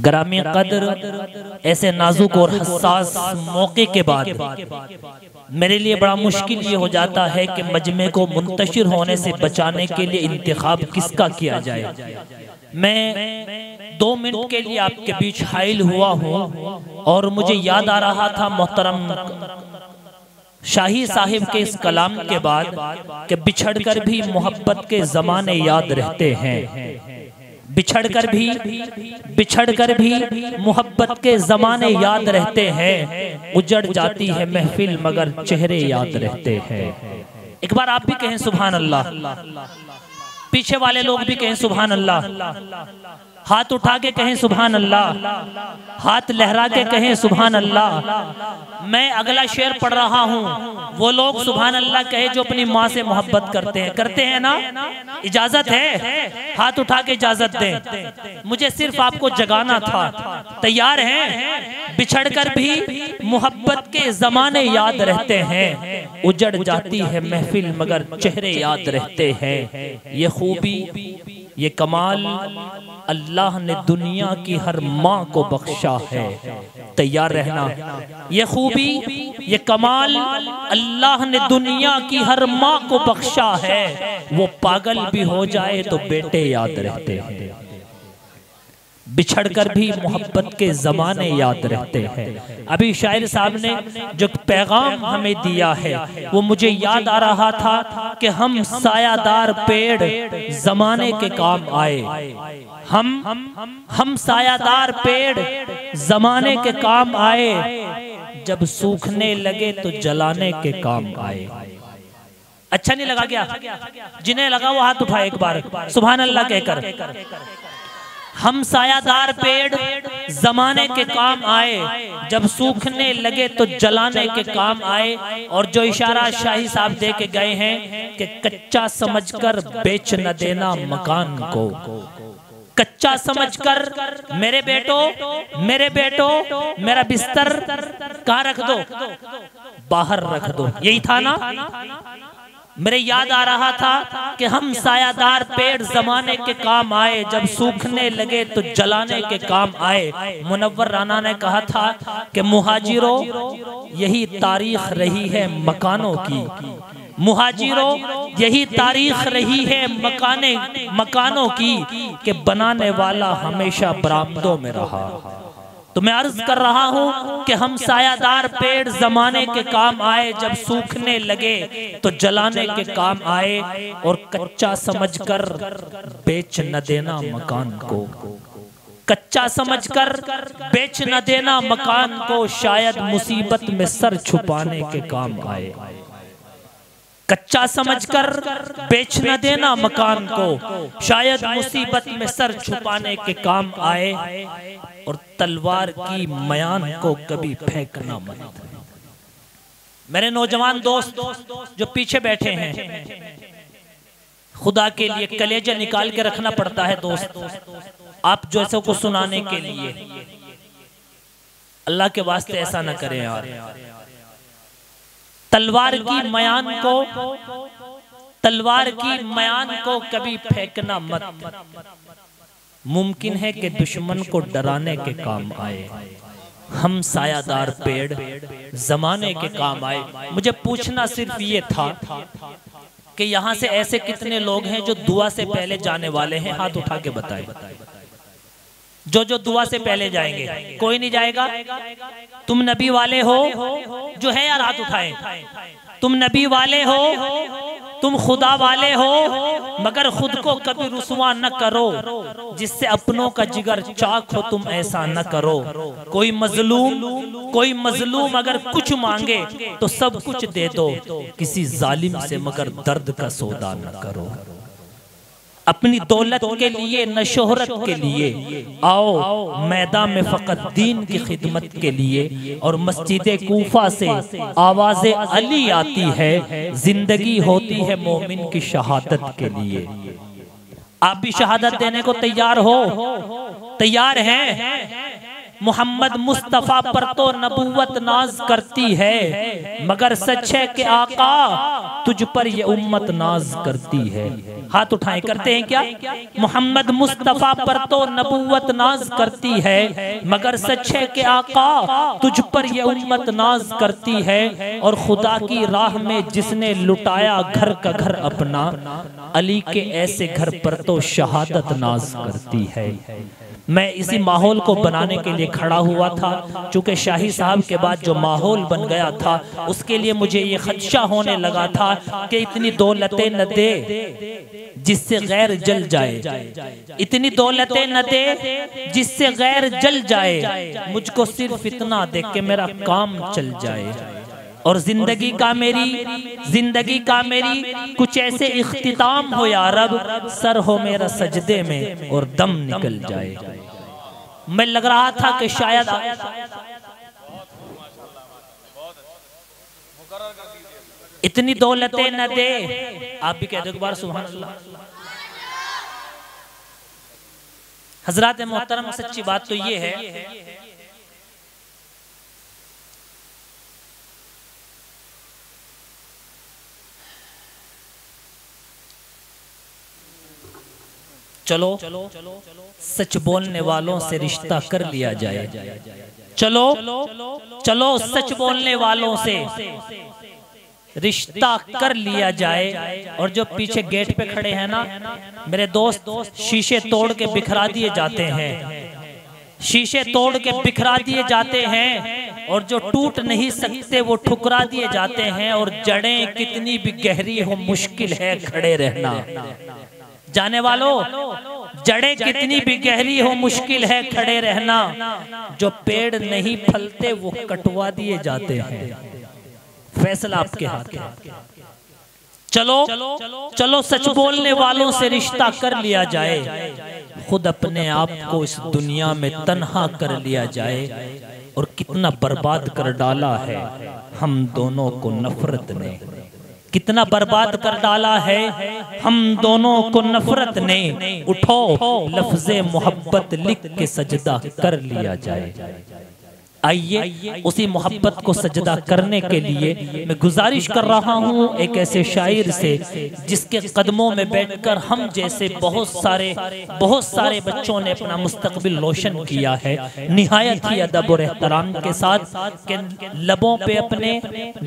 ग्रामी कद्र ऐसे नाजुक और हसास मौके के बाद मेरे लिए बड़ा मुश्किल ये हो जाता है कि मजमे को मुंतशिर होने से बचाने के लिए इंतखाब किसका किया जाए। मैं 2 मिनट के लिए आपके बीच हाइल हुआ हूँ और मुझे याद आ रहा था मोहतरम शाही साहिब के इस कलाम के बाद कि बिछड़कर भी मोहब्बत के ज़माने याद रहते हैं, बिछड़कर भी मोहब्बत के ज़माने याद रहते हैं, उजड़ जाती है महफिल मगर चेहरे याद रहते हैं। एक बार आप भी कहें सुभान अल्लाह, पीछे वाले लोग भी कहें सुभान अल्लाह, हाथ उठा के कहें सुभान अल्लाह, हाथ लहरा के कहें सुभान अल्लाह। मैं अगला शेर पढ़ रहा हूँ, वो लोग सुभान अल्लाह कहे जो अपनी माँ से मोहब्बत करते हैं ना, इजाजत है, हाथ उठा के इजाजत दें, मुझे सिर्फ आपको जगाना था। तैयार हैं? बिछड़कर भी मोहब्बत के ज़माने याद रहते हैं, उजड़ जाती है महफिल मगर चेहरे याद रहते हैं। ये खूबी ये कमाल अल्लाह ने दुनिया की हर माँ को बख्शा है। तैयार रहना। ये खूबी ये कमाल अल्लाह ने दुनिया की हर माँ को बख्शा है, वो पागल भी हो जाए तो बेटे याद रहते हैं। बिछड़कर भी मोहब्बत के ज़माने याद रहते हैं। अभी शायर साहब ने जो पैगाम हमें दिया है वो मुझे याद आ रहा था कि हम सायादार पेड़ ज़माने के काम आए, हम सायादार पेड़ ज़माने के काम आए, जब सूखने लगे तो जलाने के काम आए। अच्छा नहीं लगा क्या? जिन्हें लगा वो हाथ उठाए एक बार सुभान अल्लाह कहकर। हम सायादार पेड़ जमाने के काम आए, जब सूखने लगे तो जलाने के काम आए। और जो इशारा शाही साहब दे के गए हैं कि कच्चा समझकर बेच न देना मकान को, कच्चा समझकर मेरे बेटो मेरा बिस्तर कहाँ रख दो, बाहर रख दो। यही था ना? मेरे याद आ रहा था कि हम सायादार पेड़ जमाने के काम आए, जब सूखने लगे तो जलाने के काम आए। मुनव्वर राना ने कहा था कि मुहाजिरों यही तारीख रही है मकानों की, मुहाजिरों यही तारीख रही है मकानों की, कि बनाने वाला हमेशा बरामदों में रहा। तो मैं अर्ज कर रहा हूं कि हम सायादार पेड़ जमाने के काम आए, जब सूखने लगे तो जलाने के काम आए। और कच्चा समझकर बेच न देना मकान को, कच्चा समझकर बेच न देना मकान को, शायद मुसीबत में सर छुपाने के काम आए। कच्चा समझकर बेच न देना मकान को, शायद मुसीबत में सर छुपाने के काम आए। और तलवार की मयान को कभी फेंकना मत। मेरे नौजवान दोस्त जो पीछे बैठे हैं, खुदा के लिए कलेजा निकाल के रखना पड़ता है दोस्त, आप जैसों को सुनाने के लिए। अल्लाह के वास्ते ऐसा ना करें यार। तलवार की मयान को कभी फेंकना मत। मुमकिन है कि दुश्मन को डराने के काम आए। हम सायादार पेड़ जमाने के काम आए। मुझे पूछना सिर्फ ये था कि यहाँ से ऐसे कितने लोग हैं जो दुआ से पहले जाने वाले हैं? हाथ उठा के बताएं। जो दुआ से पहले जाएंगे। कोई नहीं जाएगा? तुम नबी वाले हो? जो है यार हाथ उठाएं। तुम नबी वाले हो, तुम खुदा वाले हो, मगर खुद को कभी रुसवा न करो, जिससे अपनों का जिगर चाक हो तुम ऐसा न करो। कोई मजलूम अगर कुछ मांगे तो सब कुछ दे दो, किसी जालिम से मगर दर्द का सौदा न करो। अपनी दौलत के लिए न शोहरत के लिए आओ मैदान में फकत दीन की खिदमत के लिए। और मस्जिद कूफा से आवाज़े अली आती है, जिंदगी होती है मोमिन की शहादत के लिए। आप भी शहादत देने को तैयार हो? तैयार हैं? मोहम्मद मुस्तफ़ा पर तो नबूवत नाज करती है, मगर सच है कि आका तुझ पर ये उम्मत नाज करती है। हाथ उठाएं, करते हैं क्या? मोहम्मद मुस्तफ़ा पर तो नबूवत नाज करती है, मगर सच है कि आका तुझ पर ये उम्मत नाज करती है। और खुदा की राह में जिसने लुटाया घर का घर अपना, अली के ऐसे घर पर तो शहादत नाज करती है। मैं इसी माहौल को बनाने के लिए खड़ा हुआ था, चूंकि शाही साहब के बाद जो माहौल बन गया था उसके लिए मुझे ये खदशा होने लगा था कि इतनी दौलतें न दे जिससे गैर जल जाए, इतनी दौलतें न दे जिससे गैर जल जाए, मुझको सिर्फ इतना दे के मेरा काम चल जाए। और जिंदगी का मेरी कुछ ऐसे इख्तिताम हो या रब, सर हो मेरा सजदे में और दम निकल जाए। मैं लग रहा था कि शायद इतनी दौलतें न दे, आप भी कह दो एक बार सुभान अल्लाह। हजरात मोहतरम, सच्ची बात तो ये है चलो सच बोलने वालों से रिश्ता कर लिया जाए। चलो सच बोलने वालों से रिश्ता कर लिया जाए। और जो पीछे गेट पे खड़े हैं ना मेरे दोस्त, शीशे तोड़ के बिखरा दिए जाते हैं, शीशे तोड़ के बिखरा दिए जाते हैं। और जो टूट नहीं सकते वो ठुकरा दिए जाते हैं। और जड़ें कितनी भी गहरी हो मुश्किल है खड़े रहना। जाने वालों, जड़ें कितनी भी गहरी हो मुश्किल है खड़े रहना। जो पेड़ नहीं फलते वो कटवा दिए जाते हैं। फैसला आपके हाथ है। चलो सच बोलने वालों से रिश्ता कर लिया जाए। खुद अपने आप को इस दुनिया में तन्हा कर लिया जाए। और कितना बर्बाद कर डाला है हम दोनों को नफरत ने, कितना बर्बाद कर डाला है हम दोनों को नफरत ने। उठो लफ्ज़े मोहब्बत लिख के सजदा कर लिया जाए। आइए उसी मोहब्बत को सजदा करने के लिए मैं गुजारिश कर रहा हूँ एक ऐसे शायर से जिसके कदमों में बैठकर हम जैसे बहुत सारे बच्चों ने अपना मुस्तकबिल रोशन किया है। निहायत ही अदब और एहतराम के साथ के लबों पे अपने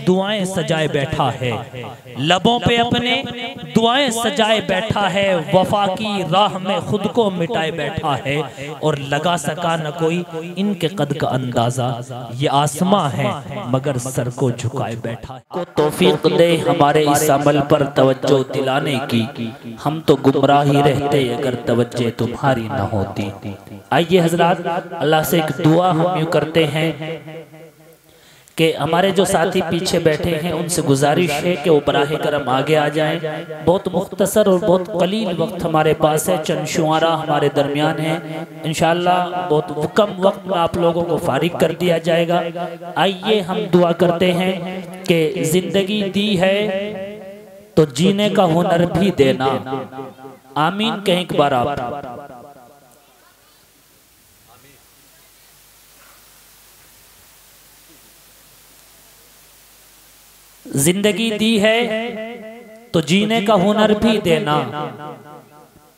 दुआएं सजाए बैठा है, लबों पे अपने दुआएं सजाए बैठा है। वफा की राह में खुद को मिटाए बैठा है। और लगा सका न कोई इनके कद का अंदाजा, ये आसमां है मगर सर को झुकाए बैठा है। को तौफीक दे हमारे इस अमल पर तवज्जो दिलाने की, हम तो गुमराह ही रहते अगर तवज्जो तुम्हारी न होती। आइए हजरात, अल्लाह से एक दुआ हम यूं करते हैं कि हमारे जो साथी पीछे बैठे हैं उनसे गुजारिश है कि वो बराहे करम आगे आ जाएं। बहुत मुख्तसर और बहुत कलील वक्त हमारे पास है, चंद शुआरा हमारे दरमियान हैं। इंशाअल्लाह बहुत कम वक्त में आप लोगों को फारिग कर दिया जाएगा। आइए हम दुआ करते हैं कि जिंदगी दी है तो जीने का हुनर भी देना। आमीन कहें एक बार आप। जिंदगी दी है तो जीने का हुनर भी देना।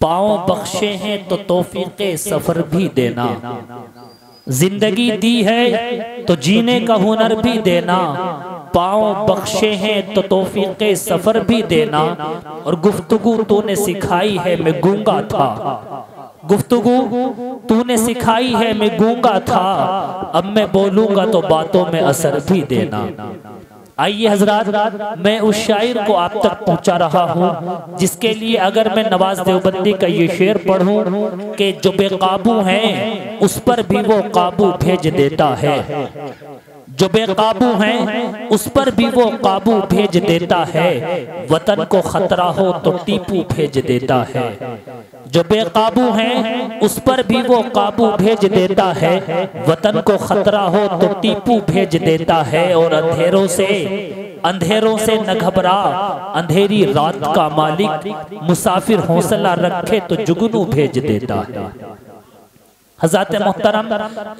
पाँव बख्शे हैं तो तौफीके सफर भी देना। जिंदगी दी है तो जीने का हुनर भी देना। पाँव बख्शे हैं तो तौफीके सफर भी देना। और गुफ्तगू तूने सिखाई है मैं गूंगा था, गुफ्तगू तूने सिखाई है मैं गूंगा था। अब मैं बोलूंगा तो बातों में असर भी देना। आइए हजरात, मैं उस शायर को आप तक पहुंचा रहा हूं जिसके लिए अगर मैं नवाज देवबंदी का ये शेर पढ़ूं कि जो बेकाबू हैं उस पर भी वो काबू भेज देता है, जो बेकाबू हैं उस पर भी वो काबू भेज देता है। वतन को खतरा हो तो टीपू भेज देता है। जो बेकाबू हैं उस पर भी वो काबू भेज देता है। वतन को खतरा हो तो टीपू भेज देता है। और अंधेरों से न घबरा, अंधेरी रात का मालिक मुसाफिर हौसला रखे तो जुगनू भेज देता है। हज़रत मोहतरम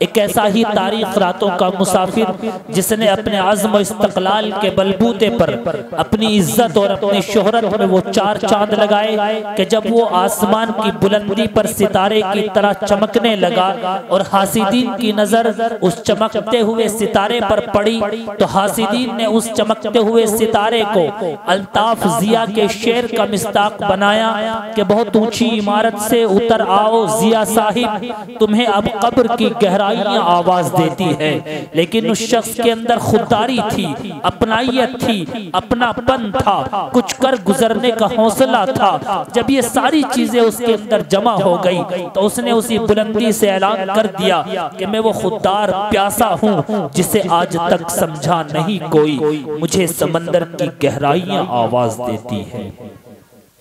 एक ऐसा ही तारीख रातों का मुसाफिर जिसने अपने आज़्म और इस्तक़लाल के बलबूते पर अपनी इज्जत और अपनी शोहरत में वो चार चांद लगाए कि जब वो आसमान की बुलंदी पर सितारे की तरह चमकने लगा और हासिदीन की नजर उस चमकते हुए सितारे पर पड़ी तो हासिदीन ने उस चमकते हुए सितारे को अल्ताफ जिया के शेर का मिस्ताक बनाया कि बहुत ऊंची इमारत से उतर आओ जिया साहिब, तुम्हें अब कब्र की गहराइयां आवाज देती है। लेकिन उस शख्स के अंदर खुददारी थी, अपनाइयत थी, अपनापन था, कुछ कर गुजरने का हौसला था। जब ये सारी चीजें उसके अंदर जमा हो गई तो उसने उसी बुलंदी से ऐलान कर दिया कि मैं वो खुददार प्यासा हूँ जिसे आज तक समझा नहीं कोई, मुझे समंदर की गहराइयां आवाज देती है।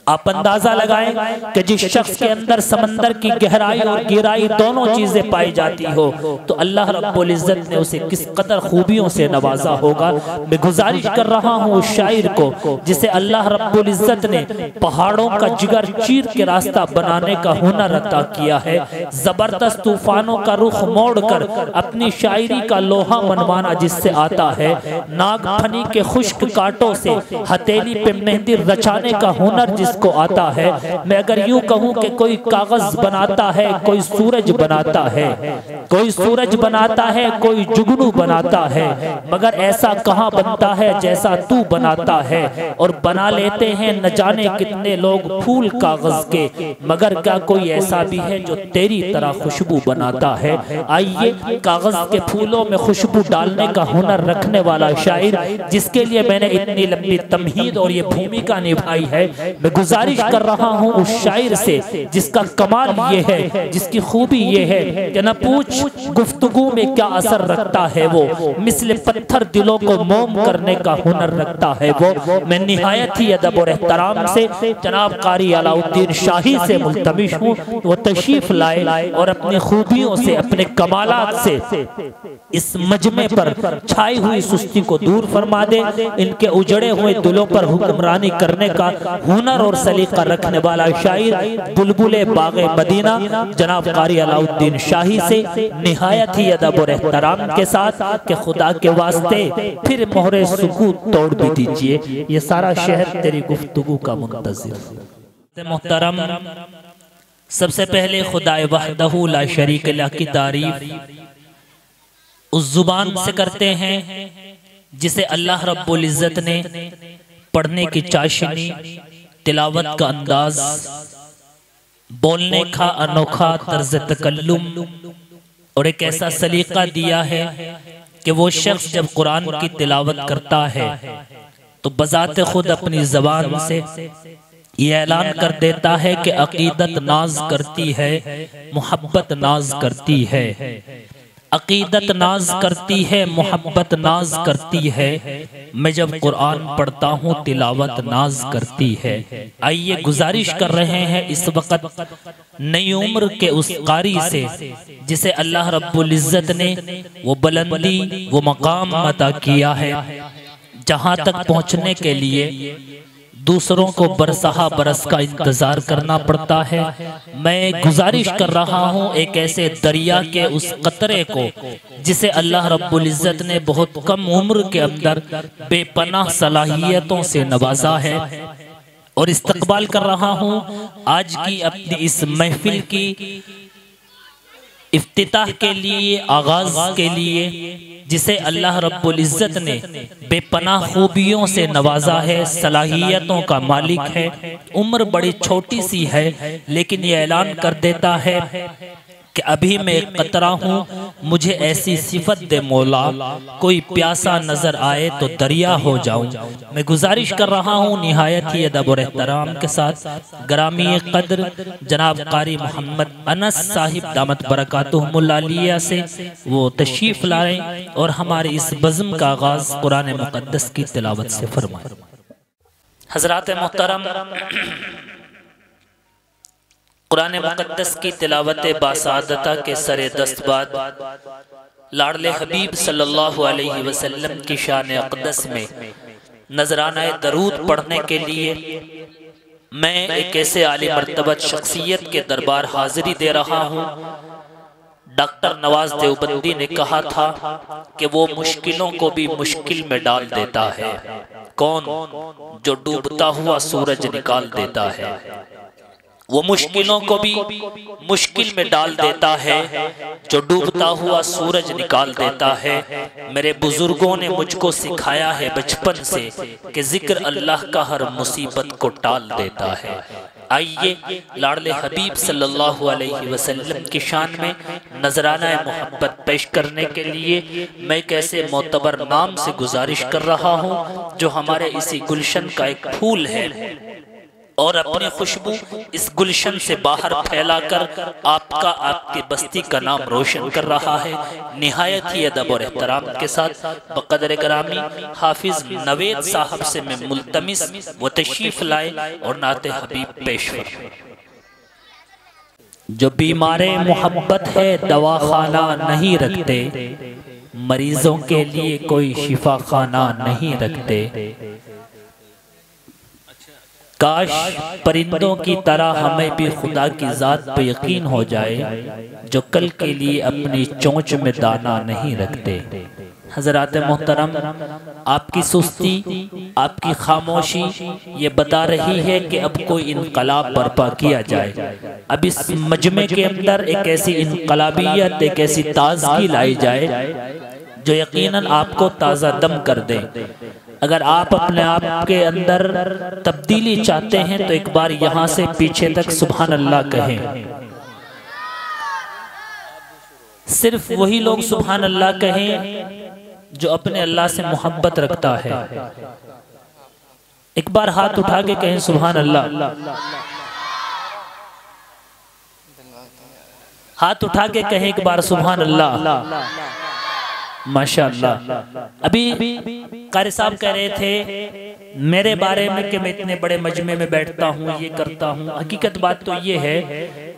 आप अंदाजा लगाएं कि जिस शख्स के अंदर समंदर की गहराई और गिराई दोनों चीजें पाई जाती हो तो अल्लाह रब्बुल इज्जत ने उसे किस कदर खूबियों से नवाजा होगा। मैं गुजारिश कर रहा हूँ उस शायर को जिसे अल्लाह रब्बुल इज्जत ने पहाड़ों का जिगर चीर के रास्ता बनाने का हुनर अता किया है, जबरदस्त तूफानों का रुख मोड़कर अपनी शायरी का लोहा मनवाना जिससे आता है, नागफनी के खुश्क कांटों से हथेली पे मेहंदी रचाने का हुनर को आता है। मैं अगर यूं कहूं कि कोई कागज बनाता है, कोई सूरज बनाता है, कोई सूरज बनाता है, कोई जुगनू बनाता है, मगर ऐसा कहां बनता है जैसा तू बनाता है। और बना लेते हैं न जाने कितने लोग फूल कागज के, मगर क्या कोई ऐसा भी है जो तेरी तरह खुशबू बनाता है। आइए कागज के फूलों में खुशबू डालने का हुनर रखने वाला शायर जिसके लिए मैंने इतनी लंबी तमहीद और ये भूमिका निभाई है, मैं गुजारिश कर रहा हूँ उस शायर से जिसका कमाल ये है, जिसकी खूबी ये है कि न पूछ गुफ्तगू में क्या असर रखता है वो, मिसल पत्थर दिलों को मोम करने का हुनर रखता है वो। मैं निहायत ही अदब और एहतराम से जनाब कारी अलाउद्दीन शाही से मुल्तमिश हूँ वो तशरीफ लाए और अपनी खूबियों से, अपने कमालात से इस मजमे पर छाई हुई सुस्ती को दूर फरमा दे। इनके उजड़े हुए दिलों पर हुक्मरानी करने का हुनर और सलीका रखने वाला शायर बुलबुले बागे मदीना जनाब कारी अलाउद्दीन शाही से निहायत ही अदब और एहतराम के साथ कि खुदा के वास्ते फिर मोहरे सुकूत तोड़ भी दीजिए, ये सारा शहर तेरी गुफ्तगू का मुंतज़िर। मोहतरम, सबसे पहले खुदा वहदहू ला शरीक लह की तारीफ उस जुबान से करते हैं जिसे अल्लाह रब्बुल इज्जत ने पढ़ने की चाशनी, तिलावत का अंदाज, बोलने का अनोखा तर्ज तकल्लुम और एक ऐसा सलीका दिया है कि वो शख्स जब कुरान की तिलावत करता है तो बजाते खुद अपनी जबान से ये ऐलान कर देता है कि अकीदत नाज करती है, मोहब्बत नाज करती है, अकीदत नाज करती है, मोहब्बत नाज करती है। मैं जब कुरान पढ़ता हूँ तिलावत नाज करती है। आइए गुजारिश कर रहे हैं इस वक्त नई उम्र के उस कारी से जिसे अल्लाह रब्बुल इज्जत ने वो बुलंदी, वो मकाम अता किया है जहाँ तक पहुँचने के लिए दूसरों को बरसहा बरस का इंतजार करना पड़ता है। मैं गुजारिश कर रहा हूँ एक ऐसे दरिया के उस कतरे को जिसे अल्लाह रब्बुल इज्जत ने बहुत कम उम्र के अंदर बेपनाह सलाहियतों से नवाजा है, और इस्तकबाल कर रहा हूँ आज की अपनी इस महफिल की इफ्तिताह के लिए, आगाज के लिए, जिसे अल्लाह रब्बुल इज्जत ने बेपनाह खूबियों से नवाजा है, सलाहियतों का मालिक है। उम्र बड़ी छोटी सी है लेकिन ये ऐलान कर देता है कि अभी मैं एक कतरा हूँ, मुझे ऐसी सिफत दे मौला, कोई प्यासा नजर आए तो दरिया हो जाऊं। मैं गुजारिश कर रहा हूँ निहायत ही अदब और एहतराम के साथ ग्रामी कद्र जनाब कारी मोहम्मद अनस साहिब दामत बरकातुहुमुल आलिया से वो तशरीफ लाएं और हमारे इस बज़्म का आगाज कुरान मुक़द्दस की तिलावत से फरमाएं। हज़रात मोहतरम, कुरान मुक़द्दस की तिलावत बासादता के सरे दस्तबाद लाडले हबीब सल्लल्लाहु अलैहि वसल्लम की शान अक़दस में नजराना दरूद पढ़ने के लिए मैं एक ऐसे आली मर्तबत शख्सियत के दरबार हाजिरी दे रहा हूँ डॉक्टर नवाज देवबंदी ने कहा था कि वो मुश्किलों को भी मुश्किल में डाल देता है। कौन? जो डूबता हुआ सूरज निकाल देता है। वो मुश्किलों को भी मुश्किल में डाल देता है, जो डूबता हुआ सूरज निकाल देता है। मेरे बुजुर्गों ने मुझको सिखाया है बचपन से कि जिक्र अल्लाह का हर मुसीबत को टाल देता है। आइए लाडले हबीब सल्लल्लाहु अलैहि वसल्लम की शान में नजराना मोहब्बत पेश करने के लिए मैं एक ऐसे मोतबर नाम से गुजारिश कर रहा हूँ जो हमारे इसी गुलशन का एक फूल है और अपनी खुशबू इस गुलशन से बाहर फैलाकर आपका, आपकी बस्ती का नाम रोशन कर रहा है। निहायत ही अदब और एहतराम के साथ बक़दर ग्रामी हाफिज नवेद साहब से मैं मुल्तमिस वो तशरीफ लाए और नाते हबीब पेश फरमाएं। जो बीमारे मोहब्बत है दवा खाना नहीं रखते, मरीजों के लिए कोई शिफा खाना नहीं रखते। काश परिंदों की तरह हमें भी खुदा की ज़ात पे यकीन हो जाए, जो कल के लिए अपनी चोंच में दाना नहीं रखते। हज़रात मोहतरम, आपकी सुस्ती, आपकी खामोशी ये बता रही है कि अब कोई इनकलाब बर्पा किया जाए। अब इस मजमे के अंदर एक ऐसी इनकलाबियत, एक ऐसी ताज़गी लाई जाए जो यकीनन आपको ताज़ा दम कर दे। अगर आप अपने आप के अंदर तब्दीली चाहते हैं तो एक बार यहाँ से पीछे तक सुभान अल्लाह कहें। सिर्फ वही लोग सुभान अल्लाह कहें जो अपने अल्लाह से मोहब्बत रखता है। एक बार हाथ उठा के कहें सुभान अल्लाह। हाथ उठा के कहें एक बार सुभान अल्लाह। माशाअल्लाह। अभी कारी साहब कह रहे थे मेरे बारे में कि मैं इतने बड़े मजमे में बैठता हूँ, ये करता हूँ। हकीकत बात तो ये है,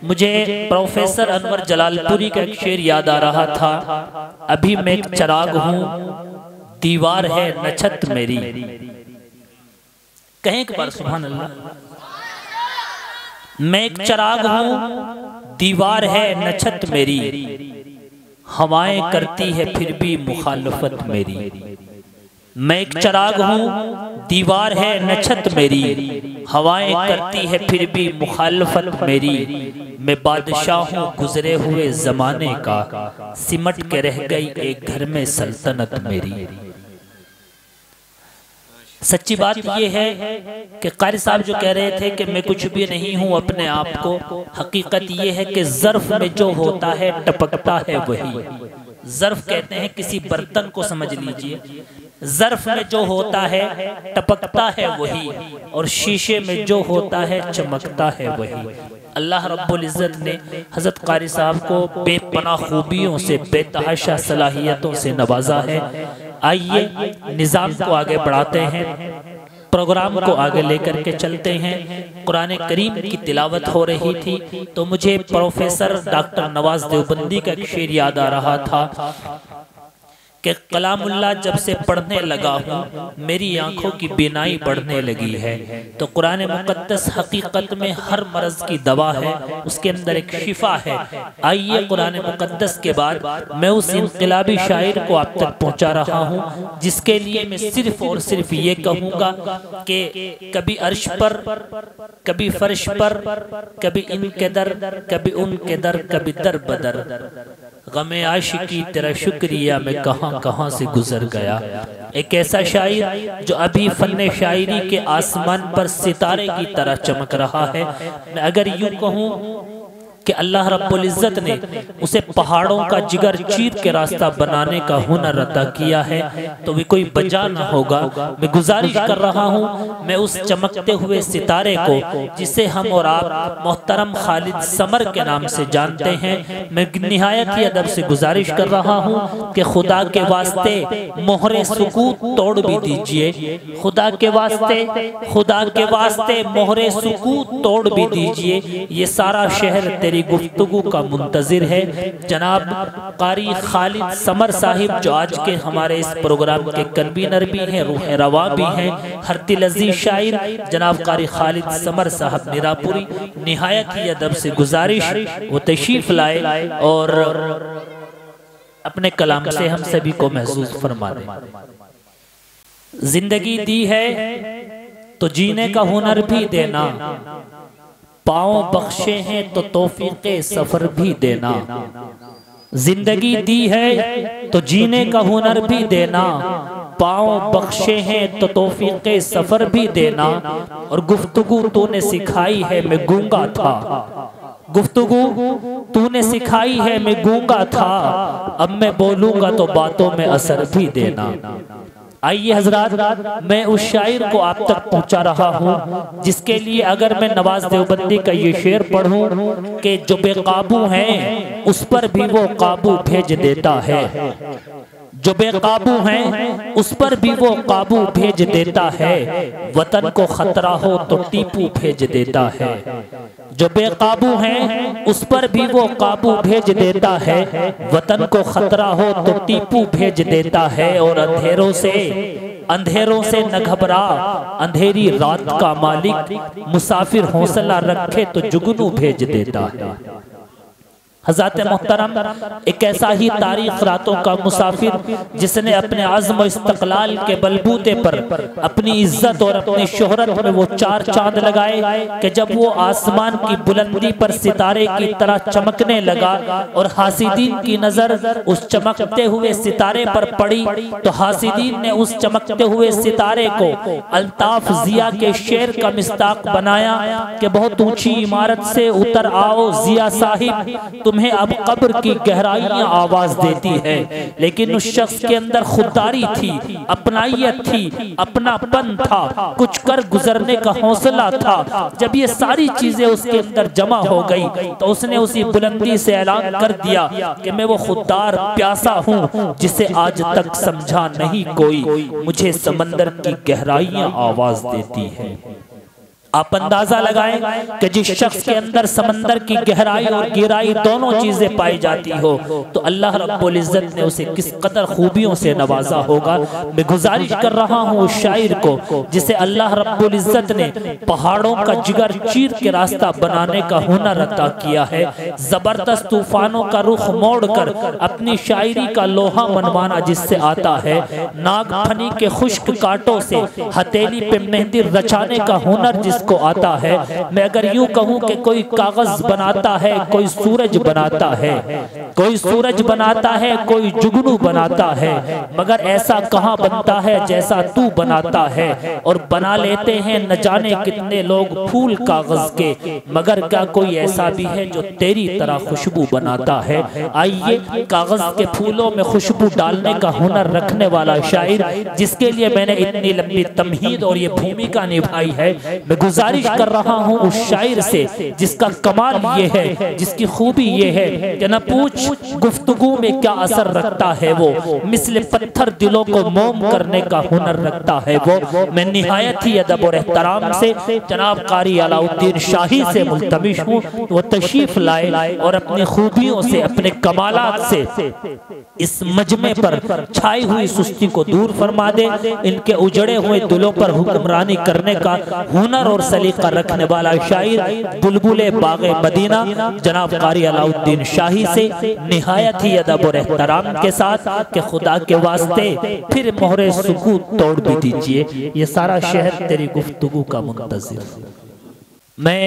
मुझे प्रोफेसर अनवर जलालपुरी का एक शेर याद आ रहा था। अभी मैं एक चिराग हूँ, दीवार है न छत मेरी। कहें एक बार सुभान अल्लाह। मैं एक चिराग हूँ, दीवार है न छत मेरी, हवाएं करती है फिर भी मुखालफत मेरी। मैं एक चिराग हूँ, दीवार है न छत मेरी, हवाएं करती है फिर भी मुखालफत मेरी। मैं बादशाह हूँ गुजरे हुए जमाने का, सिमट के रह गई एक घर में सल्तनत मेरी। सच्ची बात यह है कि कारी साहब जो कह रहे थे कि मैं कुछ भी नहीं हूं अपने आप को, हकीकत यह है कि ज़र्फ में जो होता है टपकता है वही। ज़र्फ कहते हैं किसी बर्तन को, समझ लीजिए, ज़र्फ में जो होता है टपकता है वही, और शीशे में जो होता है चमकता है वही। अल्लाह रब्बुल इज़्ज़त ने हज़रत कारी साहब को बेपनाह खूबियों से, बेतहाशा सलाहियतों से नवाजा है। आइए निज़ाम को आगे बढ़ाते हैं, प्रोग्राम को आगे लेकर के चलते हैं। कुरान करीम की तिलावत हो रही थी तो मुझे प्रोफेसर डॉक्टर नवाज देवबंदी का एक शेर याद आ रहा था कि कलामुल्लाह जब से पढ़ने लगा हूँ मेरी आंखों की बीनाई बढ़ने लगी है। तो कुरान मुक़द्दस हकीकत में हर मर्ज की दवा है, उसके अंदर एक शिफा है। आइए कुरान मुक़द्दस के बाद मैं उस इनक़िलाबी शायर को आप तक पहुँचा रहा हूँ जिसके लिए मैं सिर्फ और सिर्फ ये कहूँगा कि कभी अर्श पर, कभी फर्श पर, कभी इनके दर, कभी उनके दर, कभी दर बदर, गमे आशिकी तेरा शुक्रिया मैं कहाँ कहाँ से गुजर गया। एक ऐसा शायर जो अभी फन्ने शायरी के आसमान पर सितारे की तरह चमक रहा है। मैं अगर यूं कहूँ कि अल्लाह रब्बुल इज़्ज़त ने उसे पहाड़ों का जिगर चीर के रास्ता बनाने का हुनर अता किया है तो भी कोई बजा ना होगा। मैं गुजारिश कर रहा हूँ, मैं उस चमकते हुए सितारे को जिसे हम और आप मोहतरम खालिद समर के नाम से जानते हैं, मैं निहायत ही अदब से गुजारिश कर रहा हूँ कि खुदा के वास्ते मोहरे सुकूत तोड़ भी दीजिए, खुदा के वास्ते, खुदा के वास्ते मोहरे सुकूत तोड़ भी दीजिए। ये सारा शहर तेरी तेरी गुफ्तगू का मुंतजिर है। जनाब कारी खालिद समर साहिब जो आज के हमारे इस प्रोग्राम के कन्वीनर भी हैं, रूह रवा भी हैं, हर दिल अजीज शायर जनाब कारी खालिद समर साहब मीरापुरी, निहायत ही अदब से गुजारिश वो तशरीफ लाए और अपने कलाम से हम सभी को महसूस फरमा दें। जिंदगी दी है तो जीने का हुनर भी देना, पाँव बख्शे हैं तो तौफीक़े सफर भी देना। जिंदगी दी है तो जीने का हुनर भी देना, पाँव बख्शे हैं तो तौफीक़े सफर भी देना। और गुफ्तगू तूने सिखाई है मैं गूंगा था, गुफ्तगू तूने सिखाई है मैं गूंगा था, अब मैं बोलूंगा तो बातों में असर भी देना। आइए हजरात, मैं उस शायर को आप तक पहुंचा रहा हूँ जिसके लिए अगर मैं नवाज देवबंदी का ये शेर पढ़ूं कि जो बेकाबू हैं उस पर भी वो काबू भेज देता है, जो बेकाबू हैं उस पर भी वो काबू भेज देता है, वतन को खतरा हो तो टीपू भेज देता है। जो बेकाबू हैं उस पर भी वो काबू भेज देता है, वतन को खतरा हो तो टीपू भेज देता है। और अंधेरों से न घबरा, अंधेरी रात का मालिक, मुसाफिर हौसला रखे तो जुगनू भेज देता है। हज़रत मोहतरम एक ऐसा ही तारीख रातों का मुसाफिर जिसने अपने आज़्म इस्तक़लाल के बलबूते पर अपनी इज्जत और अपनी शोहरत में वो चार चांद लगाए कि जब वो आसमान की बुलंदी पर सितारे की तरह चमकने लगा और हासिदीन की नजर उस चमकते हुए सितारे पर पड़ी तो हासिदीन ने उस चमकते हुए सितारे को अल्ताफ जिया के शेर का मिस्ताक बनाया कि बहुत ऊंची इमारत से उतर आओ जिया साहिब, तुम्हें अब कब्र की गहराइयां आवाज देती है। लेकिन उस शख्स के अंदर खुददारी थी, अपनाइयत थी, अपनापन था, कुछ कर गुजरने का हौसला था। जब ये सारी चीजें उसके अंदर जमा हो गई तो उसने उसी बुलंदी से ऐलान कर दिया कि मैं वो खुददार प्यासा हूँ जिसे आज तक समझा नहीं कोई, मुझे समंदर की गहराइयां आवाज देती है। आप अंदाजा लगाएं कि जिस शख्स के अंदर समंदर की गहराई और गिराई दोनों चीजें पाई जाती हो तो अल्लाह रब्बुल इज्जत ने उसे किस कदर खूबियों से नवाजा होगा। मैं गुजारिश कर रहा हूँ उस शायर को जिसे अल्लाह रब्बुल इज्जत ने पहाड़ों का जिगर चीर के रास्ता बनाने का हुनर अता किया है, जबरदस्त तूफानों का रुख मोड़कर अपनी शायरी का लोहा मनवाना जिससे आता है, नागफनी के खुश्क कांटों से हथेली पे मेहंदी रचाने का हुनर को आता है। मैं अगर यूं कहूं कि कोई कागज बनाता है, कोई सूरज बनाता है, कोई सूरज बनाता है, कोई जुगनू बनाता है, मगर ऐसा कहां बनता है जैसा तू बनाता है। और बना लेते हैं न जाने कितने लोग फूल कागज के, मगर क्या कोई ऐसा भी है जो तेरी तरह खुशबू बनाता है। आइए कागज के फूलों में खुशबू डालने का हुनर रखने वाला शायर जिसके लिए मैंने इतनी लंबी तमहीद और ये भूमिका निभाई है, मैं गुजारिश कर रहा हूं उस शायर से जिसका कमाल ये है, जिसकी खूबी ये है कि न पूछ गुफ्तगू में क्या असर रखता है वो, मिसले पत्थर दिलों को मोम करने का हुनर रखता है वो। मैं निहायत ही अदब और एहतराम से जनाब कारी अलाउद्दीन शाही से मुल्तमिश हूँ वो तशरीफ लाए और अपनी खूबियों से, अपने कमालात से इस मजमे पर छाई हुई सुस्ती को दूर फरमा दे। इनके उजड़े हुए दिलों पर हुक्मरानी करने का हुनर और सलीका रखने वाला शायर बुलबुले बागे मदीना जनाब कारी अलाउद्दीन शाही से निहायत ही अदब और एहतराम के साथ कि खुदा के वास्ते फिर मोहरे सुकूत तोड़ भी दीजिए, ये सारा शहर तेरी गुफ्तगू का मुंतज़िर। मैं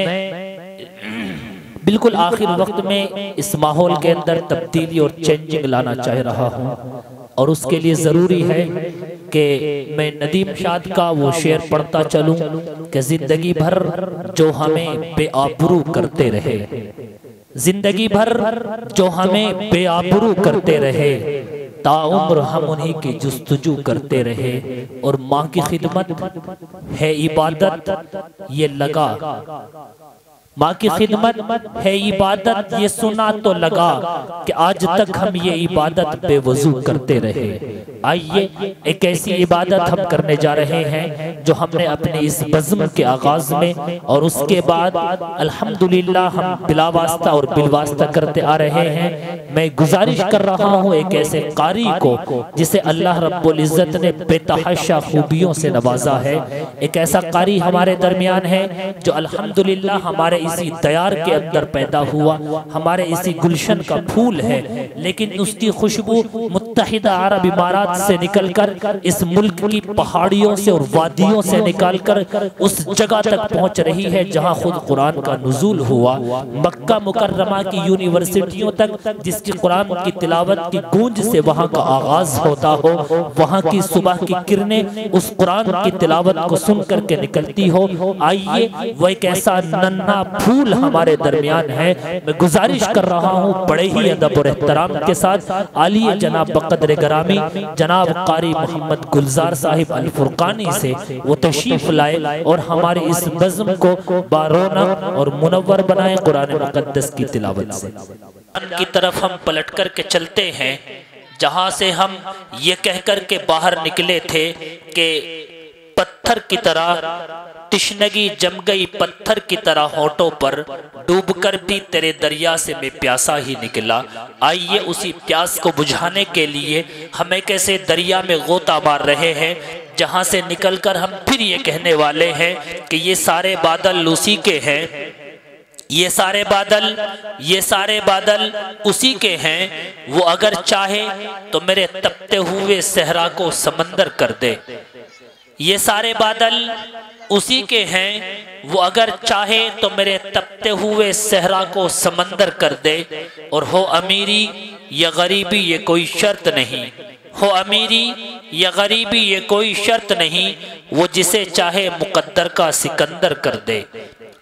बिल्कुल आखिर वक्त में इस माहौल के अंदर तब्दीली और चेंजिंग लाना चाह रहा हूँ और उसके लिए ज़रूरी है कि मैं नदीम शाद का वो शेर पढ़ता चलूं कि जिंदगी भर जो हमें बेआबरू करते रहे, जिंदगी भर जो हमें बेआबरू करते रहे, ताउम्र हम उन्हीं की जुस्तजू करते रहे। और माँ की खिदमत है इबादत, ये लगा माँ की खिदमत है इबादत, ये सुना तो लगा कि आज तक हम ये इबादत बेवजू करते रहे। आइए एक ऐसी इबादत हम करने जा रहे हैं जो हमने अपने इस बज़्म के आगाज में और उसके बाद अल्हम्दुलिल्लाह हम बिलावास्ता और बिलवास्ता करते आ रहे हैं। मैं गुजारिश कर रहा हूँ एक ऐसे कारी को जिसे अल्लाह रब्बुल इज़्ज़त ने बेतहाशा खूबियों से नवाजा है। एक ऐसा कारी हमारे दरमियान है जो अल्हम्दुलिल्लाह हमारे इसी दयार के अंदर पैदा हुआ, हमारे इसी गुलशन का फूल है, लेकिन उसकी खुशबू मुत्तहिदा अरब इमारात से निकलकर इस मुल्क की पहाड़ियों से और वादियों से निकालकर उस जगह तक पहुंच रही है जहां खुद कुरान का नुज़ूल हुआ। मक्का मुकर्रमा की यूनिवर्सिटियों तक जिसकी कुरान की तिलावत की गूंज से वहां का आगाज होता हो, वहां की सुबह की किरणें उस कुरान की तिलावत को सुन करके निकलती हो। आइए वो एक ऐसा नन्हा फूल हमारे दरमियान है। मैं गुजारिश कर रहा हूँ बड़े ही अदब और एहतराम के साथ आलिए जनाब बक़द्र गरामी जनाब कारी मोहम्मद गुलजार साहिब अल फुरकानी से वो तशरीफ लाए और हमारे इस बज़्म को बारोनक और मुनव्वर बनाए कुरान मुक़द्दस की तिलावत से। की तरफ हम पलट कर के चलते हैं जहां से हम ये कहकर के बाहर निकले थे कि पत्थर की तरह तिश्नगी जम गई, पत्थर की तरह होठों पर डूबकर भी तेरे दरिया से मैं प्यासा ही निकला। आइए उसी प्यास को बुझाने के लिए हमें कैसे दरिया में गोता मार रहे हैं जहां से निकलकर हम फिर ये कहने वाले हैं कि ये सारे बादल उसी के हैं, ये सारे बादल उसी के हैं। वो अगर चाहे तो मेरे तपते हुए सहरा को समंदर कर दे। ये सारे बादल उसी के हैं, वो अगर चाहे तो मेरे तपते हुए सहरा को समंदर कर दे। और हो अमीरी या गरीबी ये कोई शर्त नहीं, हो अमीरी या गरीबी ये कोई शर्त नहीं, वो जिसे चाहे मुकद्दर का सिकंदर कर दे।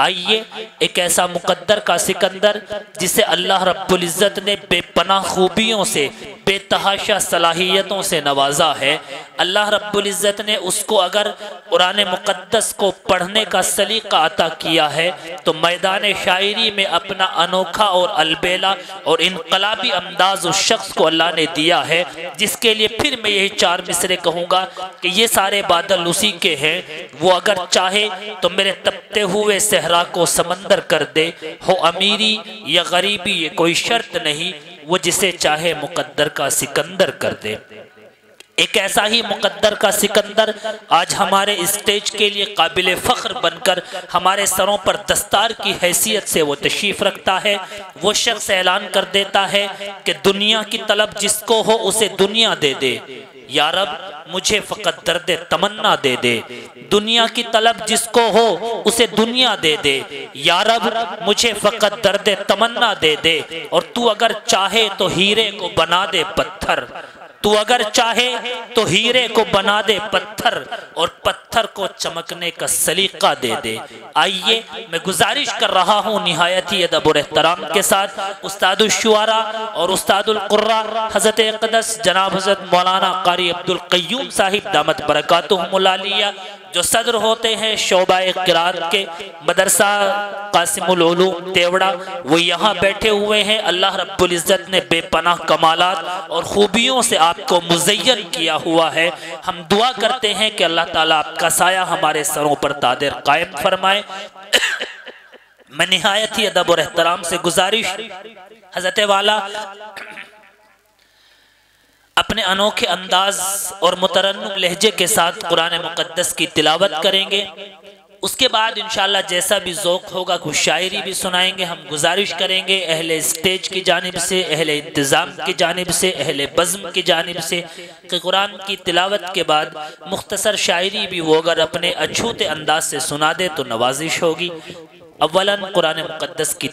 आइए एक ऐसा मुकद्दर का सिकंदर जिसे अल्लाह रब्बुल इज़्ज़त ने बेपनाह खूबियों से बेतहाशा सलाहियतों से नवाजा है। अल्लाह रब्बुल इज़्ज़त ने उसको अगर कुरान मुक़द्दस को पढ़ने का सलीका अता किया है तो मैदान शायरी में अपना अनोखा और अलबेला और इनकलाबी अंदाज उस शख्स को अल्लाह ने दिया है, जिसके लिए फिर मैं यही चार मिसरे कहूँगा कि ये सारे बादल उसी के हैं। वो अगर चाहे तो मेरे तपते हुए सहरा को समंदर कर दे। हो अमीरी या गरीबी ये कोई शर्त नहीं, वो जिसे चाहे मुकद्दर का सिकंदर कर दे। एक ऐसा ही मुकद्दर का सिकंदर आज हमारे स्टेज के लिए काबिल फ़ख्र बनकर हमारे सरों पर दस्तार की हैसियत से वो तशरीफ़ रखता है। वो शख्स ऐलान कर देता है कि दुनिया की तलब जिसको हो उसे दुनिया दे दे, या रब मुझे फ़कत दर्द तमन्ना दे दे। दुनिया की तलब जिसको हो उसे दुनिया दे दे, या रब मुझे फ़कत दर्द तमन्ना दे दे। और तू अगर चाहे तो हीरे को बना दे पत्थर, तू अगर चाहे तो हीरे को बना दे पत्थर और पत्थर को चमकने का सलीका दे दे। आइए मैं गुजारिश कर रहा हूँ निहायत ही अदब और एहतराम के साथ उस्तादुल शुआरा और उस्तादुल कुर्रा हज़रत अक़दस जनाब हज़रत मौलाना कारी अब्दुल क़य्यूम साहिब दामत बरकातुहुमुल आलिया जो सदर होते हैं शोबाए क़िरात के मदरसा क़ासिमुल उलूम तेवड़ा, वो यहाँ बैठे हुए हैं। अल्लाह रब्बुल इज़्ज़त ने बेपनाह कमालात और खूबियों से आपको मुज़य्यन किया हुआ है। हम दुआ करते हैं कि अल्लाह ताला आपका साया हमारे सरों पर तादिर कायम फरमाए। मैं निहायत ही अदब और एहतराम से गुजारिश हज़रत वाला अपने अनोखे अंदाज और मुतरन्नुम लहजे के साथ कुरान मुक़द्दस की तिलावत करेंगे। उसके बाद इंशाअल्लाह जैसा भी ज़ौक़ होगा कुछ शायरी भी सुनाएंगे। हम गुजारिश करेंगे अहले स्टेज की जानिब से, अहले इंतज़ाम की जानिब से, अहले बज़्म की जानिब से कि कुरान की तिलावत के बाद मुख्तसर शायरी भी वो अगर अपने अछूते अंदाज से सुना दे तो नवाजिश होगी। अव्वलन कुरान मुक़द्दस की